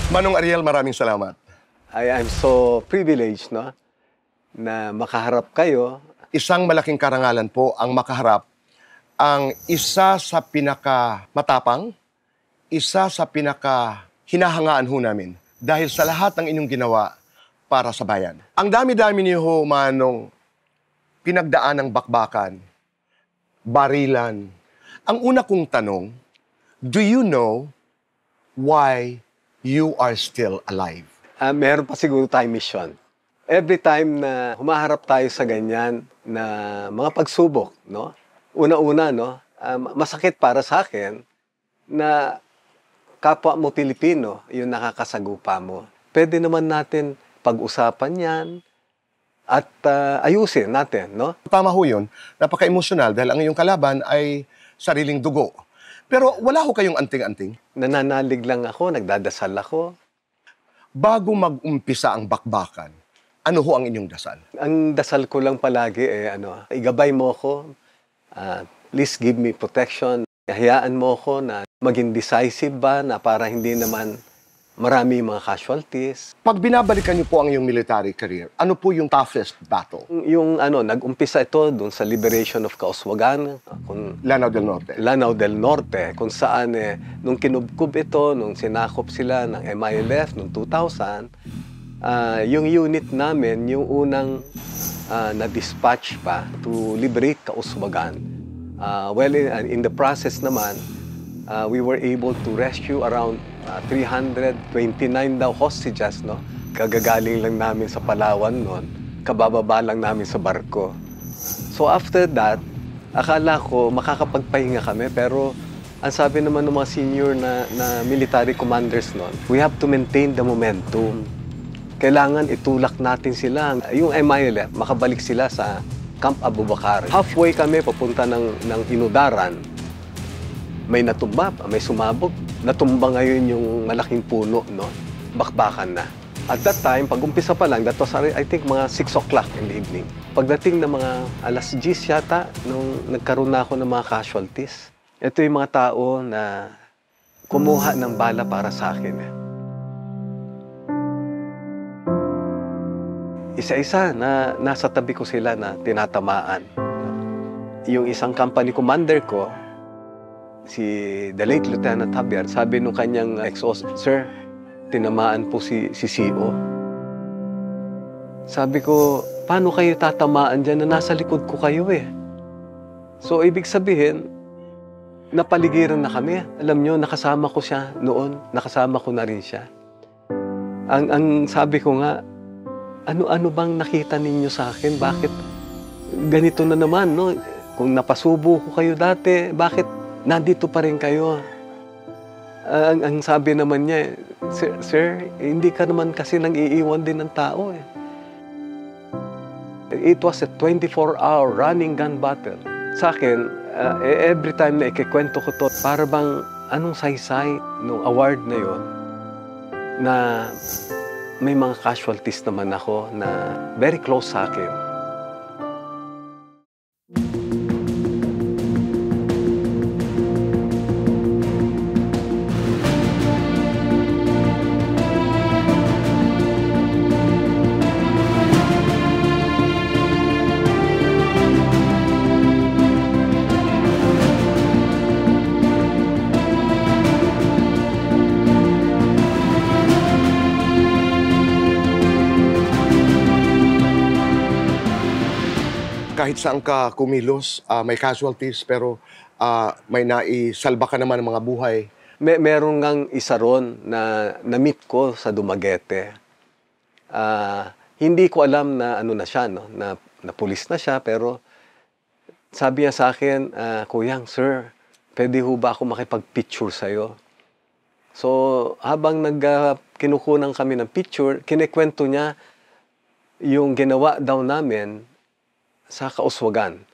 Manong Ariel, maraming salamat. I am so privileged, no, na makaharap kayo. Isang malaking karangalan po ang makaharap ang isa sa pinakamatapang, isa sa pinaka-hinahangaan ho namin dahil sa lahat ng inyong ginawa para sa bayan. Ang dami-dami niyo ho, Manong, pinagdaan ng bakbakan, barilan. Ang una kong tanong, do you know why you are still alive? Meron pa siguro tayong mission. Every time na humaharap tayo sa ganyan na mga pagsubok, no? Una-una, no? Masakit para sa akin na kapwa mo Pilipino yung nakakasagupa mo. Pwede naman natin pag-usapan yan at ayusin natin, no? Tama ho yun, napaka-emosyonal dahil ang iyong kalaban ay sariling dugo. Pero wala ho kayong anting-anting? Nananalig lang ako, nagdadasal ako. Bago mag-umpisa ang bakbakan, ano ho ang inyong dasal? Ang dasal ko lang palagi igabay mo ako, please give me protection. Hayaan mo ako na maging decisive ba na para hindi naman marami mga casualties. Pag binabalikan niyo po ang iyong military career, ano po yung toughest battle? Yung nag-umpisa ito doon sa liberation of Kauswagan, Lanao del Norte. Lanao del Norte, kung saan nung kinubkub ito, nung sinakop sila ng MILF noong 2000, yung unit namin, yung unang na-dispatch pa to liberate Kauswagan. Well, in the process naman, we were able to rescue around 329 daw hostages, no? Kagagaling lang namin sa Palawan noon, kabababa lang namin sa barko. So after that, akala ko makakapagpahinga kami, pero ang sabi naman ng mga senior na military commanders noon, we have to maintain the momentum. Kailangan itulak natin sila. Yung MILF, makabalik sila sa Camp Abubakar. Halfway kami papunta ng Inudaran, may natumba, may sumabog. Natumba ngayon yung malaking puno, no? Bakbakan na. At that time, pag umpisa pa lang, that was, I think, mga 6 o'clock in the evening. Pagdating ng mga alas 10 yata, nung nagkaroon na ako ng mga casualties, ito yung mga tao na kumuha ng bala para sa akin. Isa-isa na nasa tabi ko sila na tinatamaan. Yung isang company commander ko, si the late Lieutenant Javier, sabi nung kanyang ex-os, "Sir, tinamaan po si CO." Sabi ko, paano kayo tatamaan dyan na nasa likod ko kayo eh? So, ibig sabihin, napaligiran na kami. Alam nyo, nakasama ko siya noon. Nakasama ko na rin siya. Ang sabi ko nga, ano-ano bang nakita ninyo sa akin? Bakit ganito na naman, no? Kung napasubo ko kayo dati, bakit nandito pa rin kayo? Ang sabi naman niya, Sir, hindi ka naman kasi nang iiwan din ng tao eh. It was a 24-hour running gun battle. Sa akin, every time na ikikwento ko to, para bang anong saysay nung award na yon na may mga casualties naman ako na very close sa akin. Kahit saan ka kumilos, may casualties, pero may naisalba ka naman ng mga buhay. Meron ngang isa ron na na-meet ko sa Dumaguete. Hindi ko alam na ano na siya, no? na pulis na siya, pero sabi niya sa akin, Kuyang, sir, pwede ho ba ako makipag-picture sa'yo? So, habang kinukunan kami ng picture, kinikwento niya yung ginawa daw namin sa Kauswagan.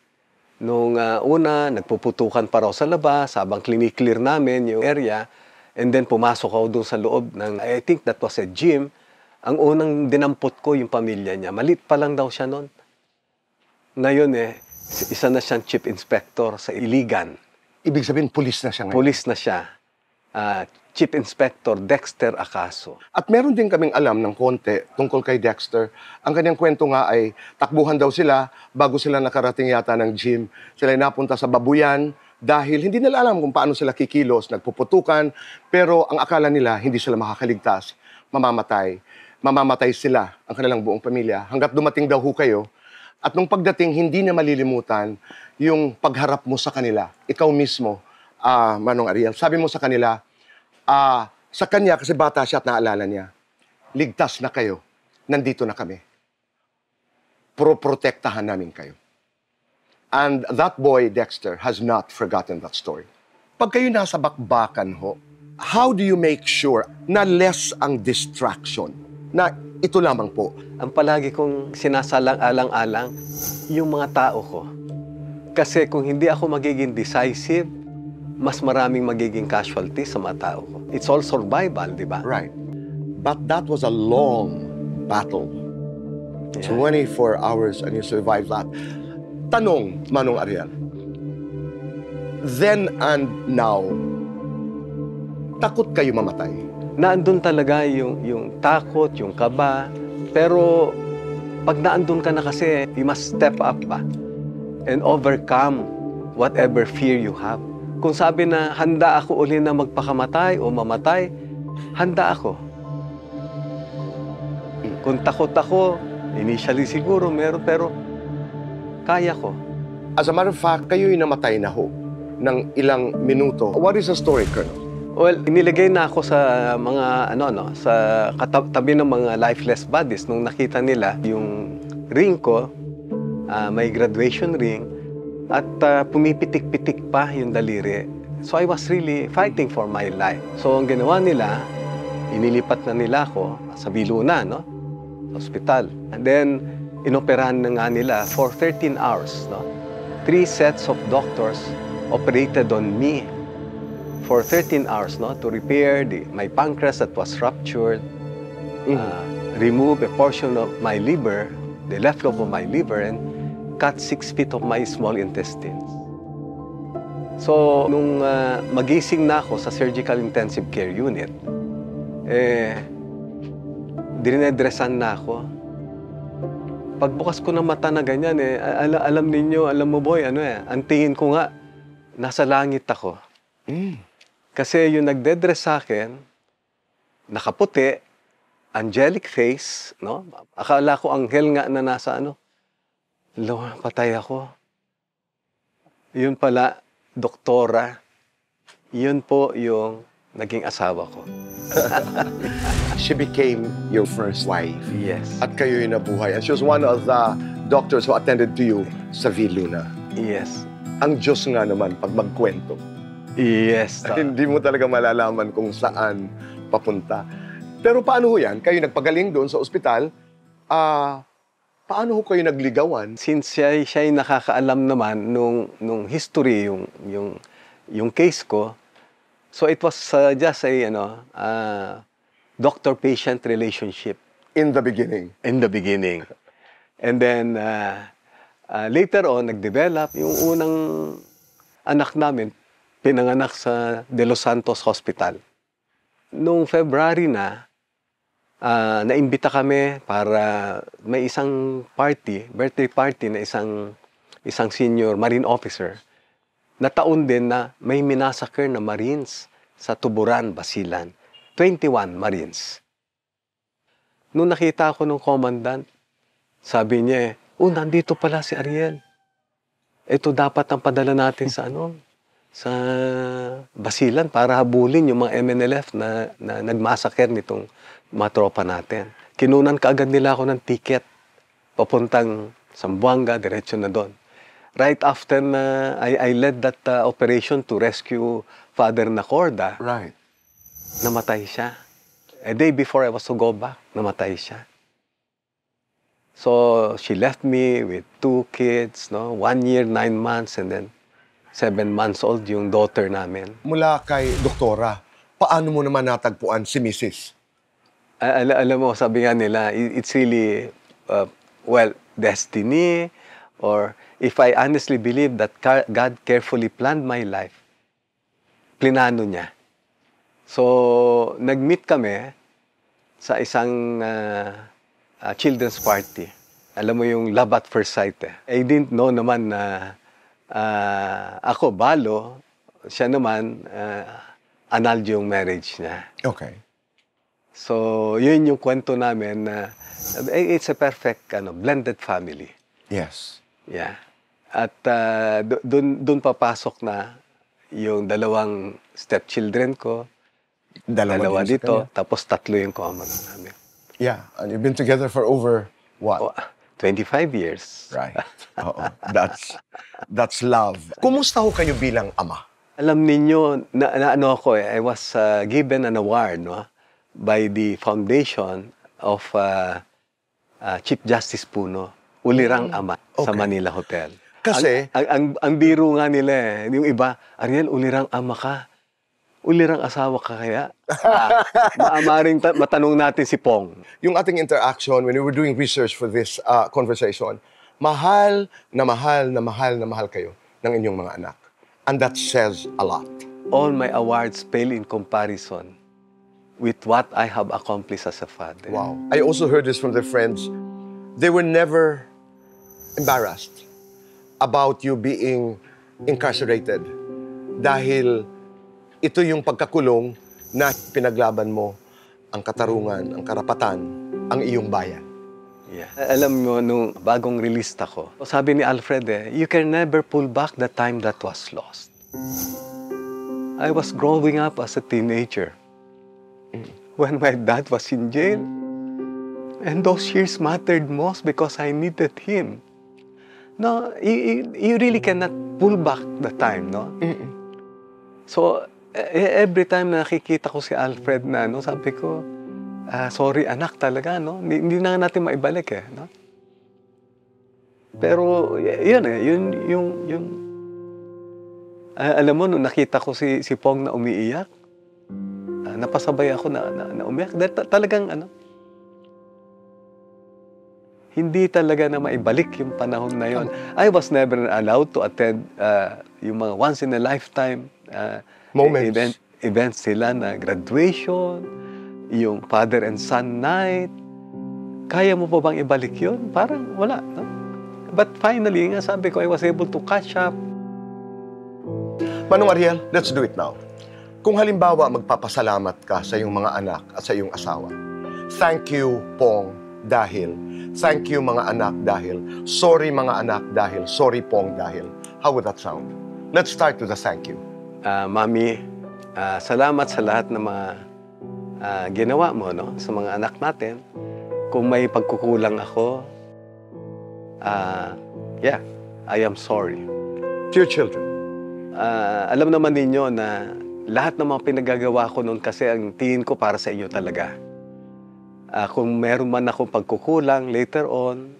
Nung una, nagpuputukan pa raw sa labas, habang kliniklear namin yung area, and then pumasok ako doon sa loob ng, I think that was a gym. Ang unang dinampot ko yung pamilya niya. Malit pa lang daw siya noon. Ngayon isa na siyang chief inspector sa Iligan. Ibig sabihin, pulis na siya ngayon? Pulis na siya. Chief Inspector Dexter Acaso. At meron din kaming alam ng konti tungkol kay Dexter. Ang kanyang kwento nga ay takbuhan daw sila bago sila nakarating yata ng gym. Sila ay napunta sa babuyan dahil hindi nila alam kung paano sila kikilos, nagpuputukan, pero ang akala nila hindi sila makakaligtas, mamamatay. Mamamatay sila, ang kanilang buong pamilya, hanggat dumating daw ho kayo. At nung pagdating, hindi na malilimutan yung pagharap mo sa kanila. Ikaw mismo, Manong Ariel, sabi mo sa kanila, sa kanya, kasi bata siya at naalala niya, ligtas na kayo, nandito na kami. Protektahan namin kayo. And that boy, Dexter, has not forgotten that story. Pag kayo nasa bakbakan ho, how do you make sure na less ang distraction? Na ito lamang po. Ang palagi kong sinasalang-alang-alang, yung mga tao ko. Kasi kung hindi ako magiging decisive, mas maraming magiging casualty sa mga tao ko. It's all survival, di ba? Right. But that was a long battle. Yeah. 24 hours and you survived that. Tanong, Manong Ariel, then and now, takot kayo mamatay? Naandun talaga yung takot, yung kaba. Pero pag naandun ka na kasi, you must step up pa and overcome whatever fear you have. Kung sabi na handa ako uli na magpakamatay o mamatay, handa ako. Kung takot ako, initially siguro meron, pero kaya ko. As a matter of fact, kayo'y namatay na ho ng ilang minuto. What is the story, Colonel? Well, inilagay na ako sa mga sa katabi ng mga lifeless bodies nung nakita nila yung ring ko, may graduation ring, at pumipitik-pitik pa yung daliri. So I was really fighting for my life. So ang ginawa nila, inilipat na nila ako sa Viluna, no? Hospital. And then, inoperahan na nga nila for 13 hours, no? 3 sets of doctors operated on me for 13 hours, no? To repair my pancreas that was ruptured, remove a portion of my liver, the left lobe of my liver, and cut 6 feet of my small intestines. So, nung magising na ako sa surgical intensive care unit, dinedresan na ako. Pagbukas ko ng mata na ganyan, alam ninyo, alam mo boy, ang tingin ko nga, nasa langit ako. Kasi yung nagdedress sa akin, nakaputi, angelic face, no? Akala ko anghel nga na nasa patay ako. Yun pala, doktora. Yun po yung naging asawa ko. She became your first wife. Yes. At kayo'y nabuhay. And she was one of the doctors who attended to you sa Viluna. Yes. Ang Diyos nga naman pag magkwento. Yes. Hindi mo talaga malalaman kung saan papunta. Pero paano ho yan? Kayo nagpagaling doon sa ospital, paano ho kayo nagligawan? Since siya'y nakakaalam naman nung history, yung case ko, so it was just a, doctor-patient relationship. In the beginning? In the beginning. And then, later on, nag-develop yung unang anak namin, pinanganak sa De Los Santos Hospital. Noong February na, naimbita kami para may isang party, birthday party na isang senior marine officer na taon din na may minasakir na Marines sa Tuburan, Basilan. 21 Marines. Nung nakita ako ng commandant, sabi niya, nandito pala si Ariel. Ito dapat ang padala natin sa Basilan para habulin yung mga MNLF na nagmasakir nitong mga tropa natin. Kinunan kaagad nila ako ng ticket papuntang Zamboanga, diretso na doon. Right after na I led that operation to rescue Father Nacorda, Right. namatay siya. A day before I was to go back, namatay siya. So she left me with 2 kids, 1 year, 9 months, and then 7 months old yung daughter namin. Mula kay doktora, paano mo naman natagpuan si Mrs.? Alam mo, sabi nga nila, it's really, destiny, or if I honestly believe that God carefully planned my life, plinano niya So, nag-meet kami sa isang children's party. Alam mo yung love at first sight eh. I didn't know naman na ako, balo, siya naman, annulled yung marriage niya. Okay. So, yun yung kwento namin na it's a perfect blended family. Yes. Yeah. At dun papasok na yung dalawang stepchildren ko, dalawa din sa dito, kanya. tapos tatlo yung common namin. Yeah, and you've been together for over what? Oh, 25 years. Right. Oo. That's love. Kumusta ho kayo bilang ama? Alam ninyo, na ano ako I was given an award by the foundation of Chief Justice Puno, Ulirang Ama, sa Okay. Manila Hotel. Kasi, Ang biro nga nila yung iba, Ariel, ulirang ama ka. Ulirang asawa ka kaya? Maamaring matanong natin si Pong. yung ating interaction when we were doing research for this conversation, mahal na mahal na mahal na mahal kayo ng inyong mga anak. And that says a lot. All my awards pale in comparison with what I have accomplished as a father. Wow. I also heard this from their friends. They were never embarrassed about you being incarcerated dahil ito yung pagkakulong na pinaglaban mo ang katarungan, ang karapatan, ang iyong bayan. Yeah. Alam mo, nung bagong release ako, sabi ni Alfred you can never pull back the time that was lost. I was growing up as a teenager when my dad was in jail. And those years mattered most because I needed him. No, you really cannot pull back the time, no? So, every time na nakikita ko si Alfred na, sabi ko, sorry anak talaga, no? Hindi na natin maibalik no? Pero, yun, alam mo, nung nakita ko si Pong na umiiyak, napasabay ako na umiyak. Talagang, hindi talaga na maibalik yung panahon na yon. I was never allowed to attend yung mga once-in-a-lifetime Moments. events nila na graduation, yung father and son night. Kaya mo pa bang ibalik yun? Parang wala. No? But finally, nga sabi ko, I was able to catch up. Manong Ariel, let's do it now. Kung halimbawa magpapasalamat ka sa iyong mga anak at sa iyong asawa, thank you, Pong, dahil. Thank you, mga anak, dahil. Sorry, mga anak, dahil. Sorry, Pong, dahil. How would that sound? Let's start with the thank you. Mami, salamat sa lahat ng mga ginawa mo sa mga anak natin. Kung may pagkukulang ako, I am sorry. Dear children, Alam naman ninyo na lahat ng mga pinagagawa ko noon kasi ang tingin ko para sa inyo talaga. Kung meron man akong pagkukulang later on,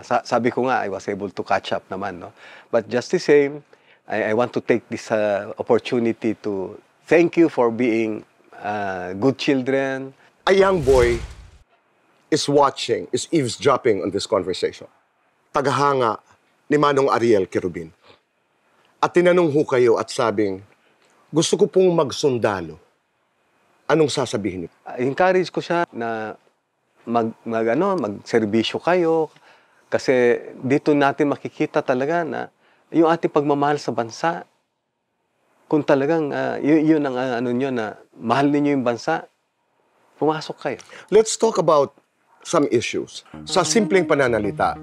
sabi ko nga, I was able to catch up naman. No? But just the same, I want to take this opportunity to thank you for being good children. a young boy is watching, is eavesdropping on this conversation. Tagahanga ni Manong Ariel Querubin. At tinanong ho kayo at sabing, gusto ko pong magsundalo. Anong sasabihin niyo? Encourage ko siya na magserbisyo kayo kasi dito natin makikita talaga na yung ating pagmamahal sa bansa. Kung talagang yun ang nyo na mahal ninyo yung bansa, pumasok kayo. Let's talk about some issues. Sa simpleng pananalita,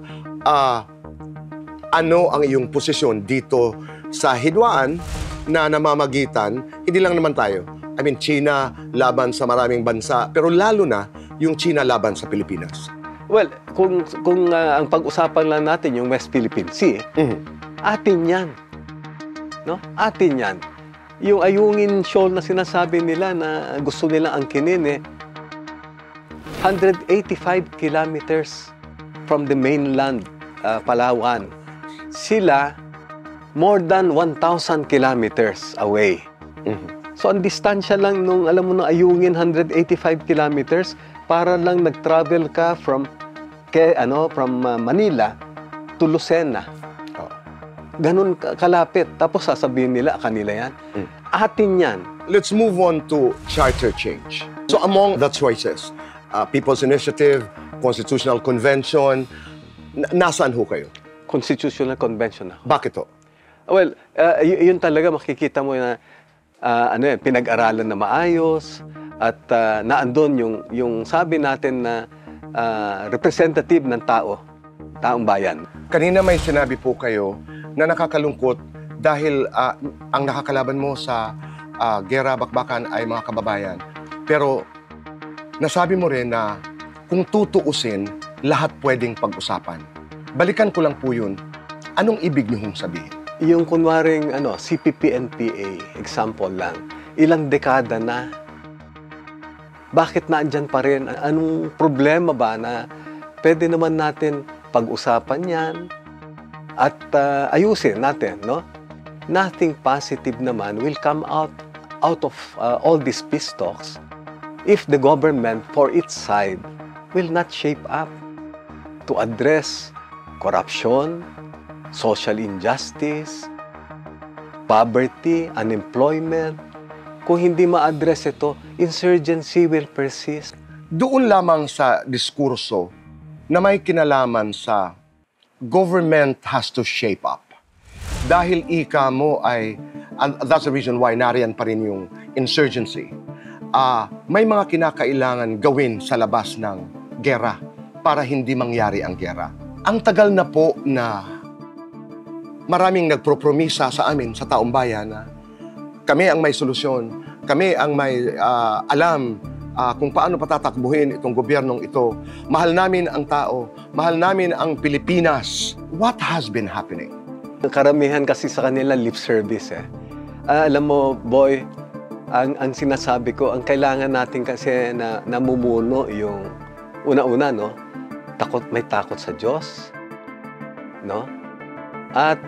ano ang iyong posisyon dito sa hidwaan na namamagitan, hindi lang naman tayo. I mean, China laban sa maraming bansa, pero lalo na yung China laban sa Pilipinas. Well, kung ang pag-usapan lang natin yung West Philippine Sea, atin yan. No? Atin yan. Yung Ayungin Shoal na sinasabi nila na gusto nilang angkinin 185 kilometers from the mainland, Palawan. Sila, more than 1,000 kilometers away. So, ang distansya lang nung, alam mo, ng Ayungin, 185 kilometers, para lang nag-travel ka from Manila to Lucena. ganun kalapit. Tapos sasabihin nila, kanila yan. Atin yan. Let's move on to charter change. So among the choices, People's Initiative, Constitutional Convention, nasaan ho kayo? Constitutional Convention ako. Bakit ho? Well, yun talaga makikita mo na pinag-aralan na maayos at naandun yung sabi natin na representative ng taong bayan. Kanina may sinabi po kayo na nakakalungkot dahil ang nakakalaban mo sa gera bakbakan ay mga kababayan. Pero nasabi mo rin na kung tutuusin, lahat pwedeng pag-usapan. Balikan ko lang po yun. Anong ibig niyo sabihin? Yung kunwaring CPP-NPA, example lang, ilang dekada na, bakit naandyan pa rin? Anong problema ba na pwede naman natin pag-usapan yan at ayusin natin, no? Nothing positive naman will come out of all these peace talks if the government, for its side, will not shape up to address corruption, social injustice, poverty, unemployment. Kung hindi ma-address ito, insurgency will persist. Doon lamang sa diskurso na may kinalaman sa government has to shape up. Dahil ika mo ay, and that's the reason why nariyan pa rin yung insurgency, may mga kinakailangan gawin sa labas ng gera para hindi mangyari ang gera. Ang tagal na po na maraming nagpropromisa sa amin, sa taong bayan, na kami ang may solusyon, kami ang may alam kung paano patatakbuhin itong gobyernong ito. Mahal namin ang tao, mahal namin ang Pilipinas. What has been happening? Karamihan kasi sa kanila lip service eh. Alam mo, boy, ang sinasabi ko, ang kailangan natin kasi na namumuno yung una-una, no? May takot sa Diyos, no? At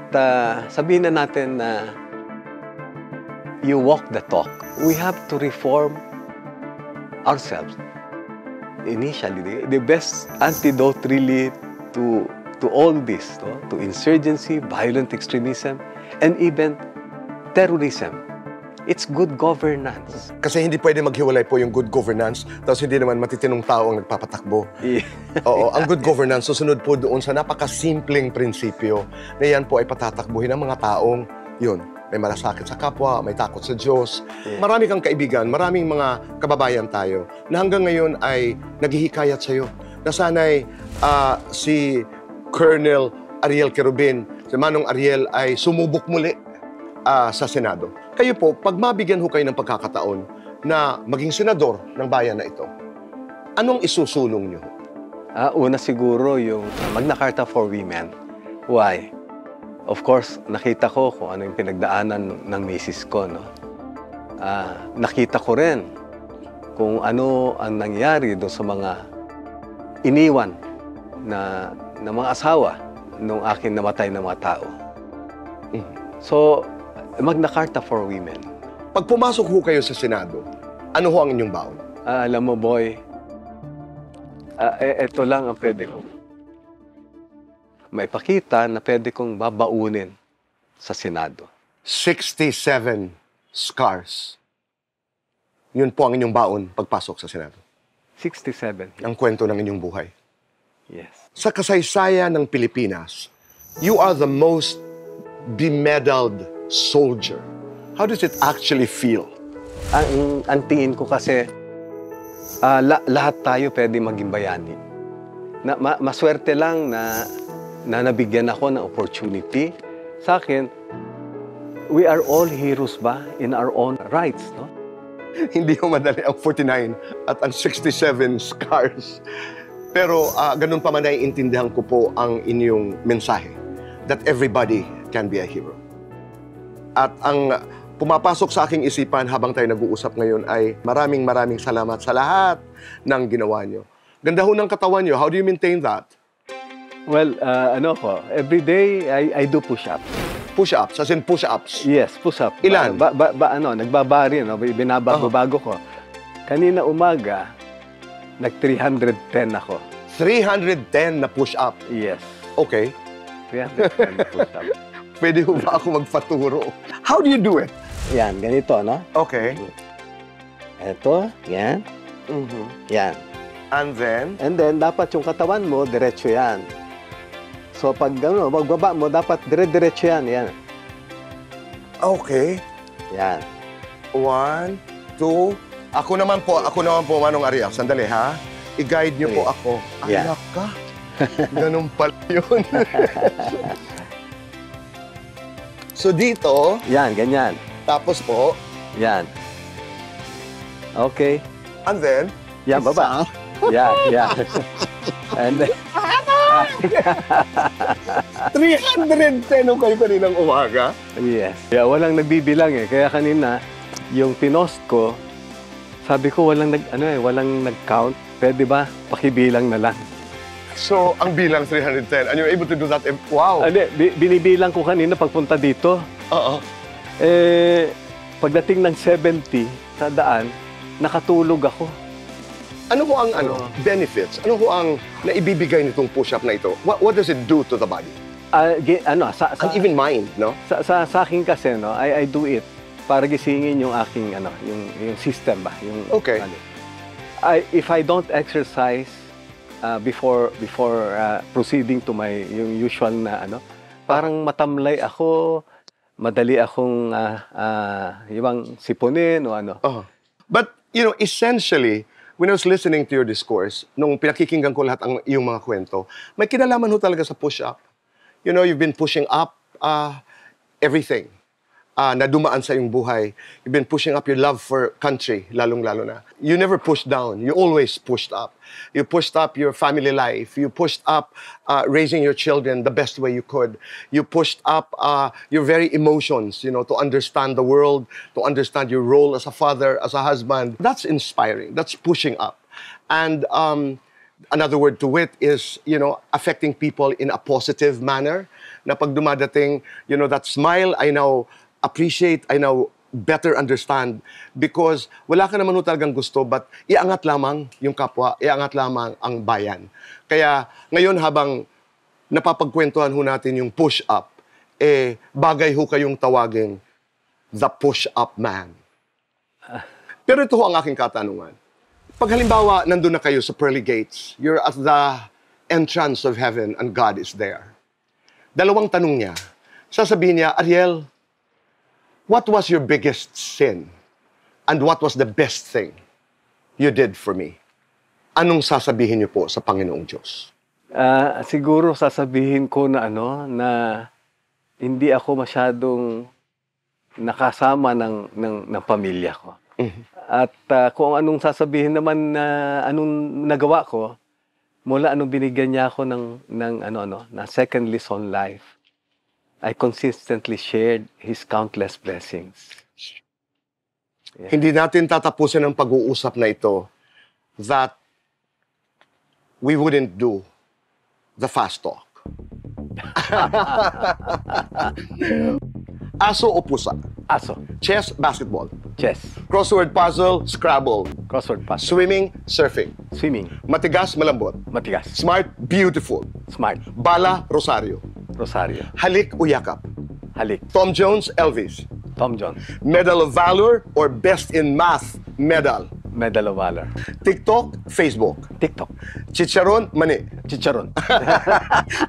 sabihin na natin na you walk the talk. We have to reform ourselves. Initially, the best antidote really to all this, no? To insurgency, violent extremism, and even terrorism. It's good governance. Kasi hindi pwede maghiwalay po yung good governance, tapos hindi naman matitinong tao ang nagpapatakbo. Oo, ang good governance, susunod po doon sa napakasimpleng prinsipyo na yan po ay patatakbuhin ng mga taong, yun, may malasakit sa kapwa, may takot sa Diyos. Marami kang kaibigan, maraming mga kababayan tayo na hanggang ngayon ay naghihikayat sa'yo na sana'y si Colonel Ariel Querubin, si Manong Ariel ay sumubok muli sa Senado. Kayo po, pag mabigyan ho kayo ng pagkakataon na maging senador ng bayan na ito, anong isusulong niyo? Una siguro yung Magna Carta for Women. Why? Of course, nakita ko kung ano yung pinagdaanan ng misis ko, no? Nakita ko rin kung ano ang nangyari doon sa mga iniwan na mga asawa nung aking namatay na mga tao. So, Magna Carta for Women. Pag pumasok ho kayo sa Senado, ano ho ang inyong baon? Alam mo, boy, ito lang ang pwede ko. May pakita na pwede kong babaunin sa Senado. 67 scars. Yun po ang inyong baon pagpasok sa Senado. 67. Ang kwento ng inyong buhay. Yes. Sa kasaysayan ng Pilipinas, you are the most bemedaled soldier. How does it actually feel? Ang tingin ko kasi, lahat tayo pwede maging bayani. Maswerte lang na nabigyan ako ng opportunity. Sa akin, we are all heroes ba in our own rights, no? Hindi ho madali ang 49 at ang 67 scars. Pero ganun pa man ay intindihan ko po ang inyong mensahe that everybody can be a hero. At ang pumapasok sa aking isipan habang tayo nag-uusap ngayon ay maraming salamat sa lahat ng ginawa nyo. Ganda ho ng katawan nyo. How do you maintain that? Well, every day I do push-ups. Push-ups, as in push-ups? Yes, push-up. Ilan? Nagbabari, no? Binabago ko. Kanina umaga, nag-310 ako. 310 na push-up? Yes. Okay. 310 na push-up. Pwede ho ba ako magpaturo? How do you do it? Yan, ganito, no? Okay. Ito, yan, yan. And then? And then, dapat yung katawan mo, diretso yan. So, pag ano, magbaba mo, dapat dire-diretso yan, yan. Okay. Yan. 1, 2. Ako naman po, Manong Ariel. Sandali, ha? I-guide niyo po ako. Yeah. Anak ka. Ganun pala yun. So dito, Yan, ganyan. tapos po, Yan. Okay. and then, Yan, baba. Yan, yan. And then, 310 ho kayo kaninang umaga. yes. Yeah, walang nagbibilang eh. Kaya kanina, yung pinost ko, sabi ko walang nag-count. Pwede ba? Pakibilang na lang. So, ang bilang 310. And you're able to do that? Wow. Hindi, binibilang ko kanina pagpunta dito. Oo. Eh, pagdating ng 70 sa daan, nakatulog ako. Ano ho ang benefits? Ano ho ang naibibigay nitong push-up na ito? What does it do to the body? And even mind, no? Sa akin kasi, no, I do it para gisingin yung aking, yung system ba? Yung, Okay. If I don't exercise before proceeding to my yung usual na parang matamlay ako, madali akong yung sipunin o ano. But, essentially, when I was listening to your discourse, nung pinakikinggan ko lahat ang iyong mga kwento, may kinalaman ho talaga sa push-up. You've been pushing up everything na dumaan sa iyong buhay. You've been pushing up your love for country, lalong-lalo na. You never pushed down. You always pushed up. You pushed up your family life. You pushed up raising your children the best way you could. You pushed up your very emotions, to understand the world, to understand your role as a father, as a husband. That's inspiring. That's pushing up. And another word to it is, affecting people in a positive manner. Na pag dumadating, that smile, I now appreciate, I now better understand because wala ka naman talagang gusto but iangat lamang yung kapwa, iangat lamang ang bayan. Kaya ngayon habang napapagkwentuhan ho natin yung push-up, bagay ho kayong tawagin the push-up man. Pero ito ho ang aking katanungan. Pag halimbawa nandun na kayo sa pearly gates, you're at the entrance of heaven and God is there. Dalawang tanong niya. Sasabihin niya, Ariel, what was your biggest sin? And what was the best thing you did for me? Anong sasabihin niyo po sa Panginoong Diyos? Siguro sasabihin ko na na hindi ako masyadong nakasama ng pamilya ko. At kung anong sasabihin naman na anong nagawa ko, mula anong binigyan niya ako na second lease on life, I consistently shared His countless blessings. Yeah. Hindi natin tatapusin ang pag-uusap na ito that we wouldn't do the fast talk. Aso o pusa? Aso. Chess, basketball. Chess. Crossword puzzle, Scrabble. Crossword puzzle. Swimming, surfing. Swimming. Matigas, malambot. Matigas. Smart, beautiful. Smart. Bala, Rosario. Rosario. Halik o yakap. Halik. Tom Jones, Elvis. Tom Jones. Medal of Valor or Best in Math medal. Medal of Valor. TikTok, Facebook. TikTok. Chicharon, mani. Chicharon.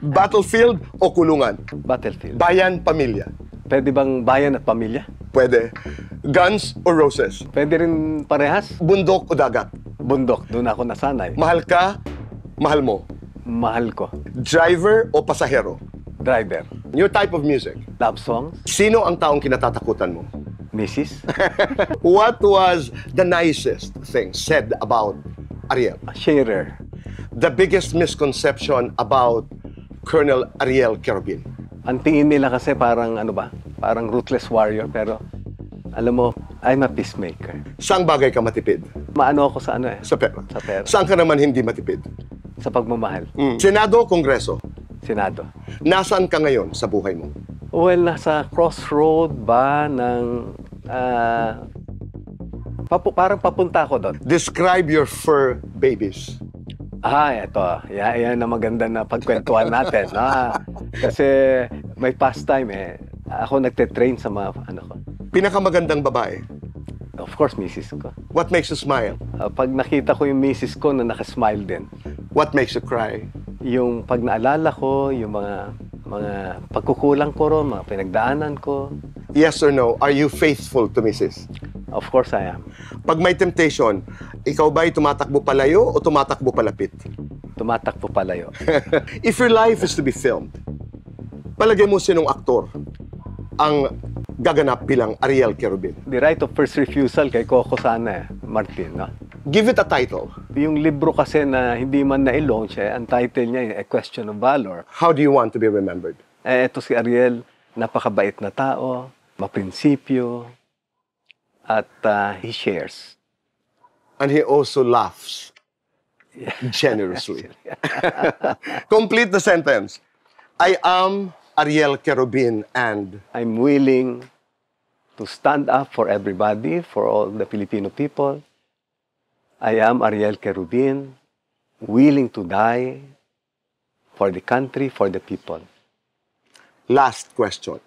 Battlefield o kulungan. Battlefield. Bayan, pamilya. Pwede bang bayan at pamilya? Pwede. Guns o roses. Pwede rin parehas? Bundok o dagat. Bundok. Doon ako nasanay. Mahal ka, mahal mo. Mahal ko. Driver o pasahero. Driver. Your type of music. Love songs. Sino ang taong kinatatakutan mo? Mrs. What was the nicest thing said about Ariel? Sharer. The biggest misconception about Colonel Ariel Querubin? Ang tingin nila kasi parang parang ruthless warrior, pero alam mo, I'm a peacemaker. Saang bagay ka matipid? Maano ako sa Sa pera. Sa pera. Saan ka naman hindi matipid? Sa pagmamahal. Senado, Kongreso. Senado. Nasaan ka ngayon sa buhay mo? Well, nasa crossroad ba ng parang papunta ako doon. Describe your fur babies. Eto. Yan ang maganda na pagkwentuhan natin. Kasi may pastime eh. Ako nagte-train sa mga ko. Pinakamagandang babae. Of course, misis ko. What makes you smile? Pag nakita ko yung misis ko na nakasmile din, What makes you cry? yung pag naalala ko, yung mga pagkukulang ko ron, mga pinagdaanan ko, Yes or no, are you faithful to Mrs.? of course I am. Pag may temptation, ikaw ba'y tumatakbo palayo o tumatakbo palapit? Tumatakbo palayo. If your life is to be filmed, palagay mo sinong aktor ang gaganap bilang Ariel Querubin? The right of first refusal kay Coco sana Martin, no? Give it a title. Yung libro kasi na hindi man na-launch, ang title niya A Question of Valor. How do you want to be remembered? Ito si Ariel, napakabait na tao, maprinsipyo, at he shares. And he also laughs generously. Complete the sentence. I am Ariel Querubin and I'm willing to stand up for everybody, for all the Filipino people. I am Ariel Querubin, willing to die for the country, for the people. last question.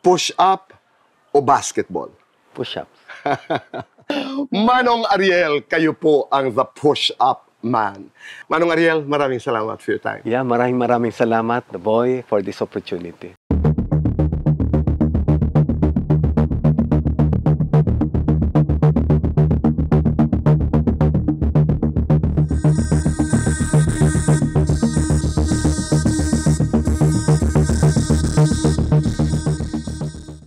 Push-up o basketball? Push-ups. Manong Ariel, kayo po ang the push-up man. Manong Ariel, maraming salamat for your time. Yeah, maraming salamat, the boy, for this opportunity.